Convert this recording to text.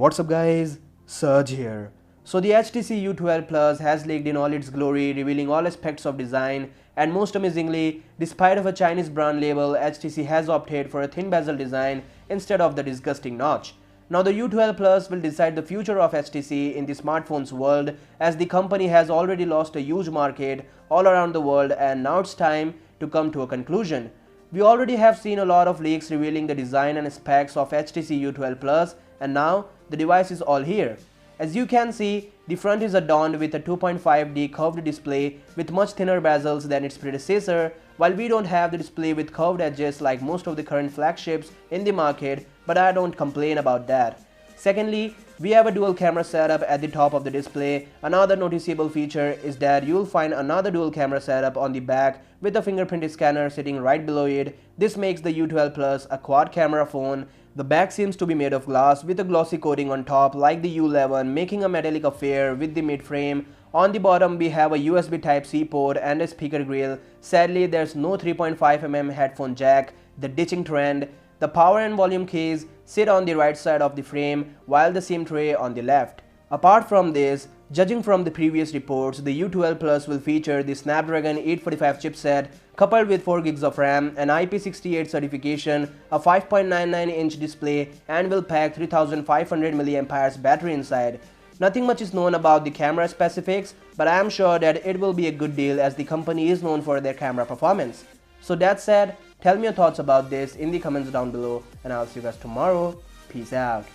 What's up guys, Surge here. So the HTC U12 Plus has leaked in all its glory, revealing all aspects of design, and most amazingly, despite of a Chinese brand label, HTC has opted for a thin bezel design instead of the disgusting notch. Now the U12 Plus will decide the future of HTC in the smartphones world, as the company has already lost a huge market all around the world, and now it's time to come to a conclusion. We already have seen a lot of leaks revealing the design and specs of HTC U12 Plus, and now the device is all here. As you can see, the front is adorned with a 2.5D curved display with much thinner bezels than its predecessor, while we don't have the display with curved edges like most of the current flagships in the market, but I don't complain about that. Secondly, we have a dual camera setup at the top of the display. Another noticeable feature is that you'll find another dual camera setup on the back with a fingerprint scanner sitting right below it. This makes the U12 Plus a quad camera phone. The back seems to be made of glass with a glossy coating on top like the U11, making a metallic affair with the mid-frame. On the bottom we have a USB Type-C port and a speaker grill. Sadly, there's no 3.5mm headphone jack, the ditching trend. The power and volume keys sit on the right side of the frame, while the SIM tray on the left. Apart from this, judging from the previous reports, the U12 Plus will feature the Snapdragon 845 chipset coupled with 4GB of RAM, an IP68 certification, a 5.99-inch display, and will pack 3500 mAh battery inside. Nothing much is known about the camera specifics, but I am sure that it will be a good deal as the company is known for their camera performance. So that said, tell me your thoughts about this in the comments down below, and I'll see you guys tomorrow. Peace out.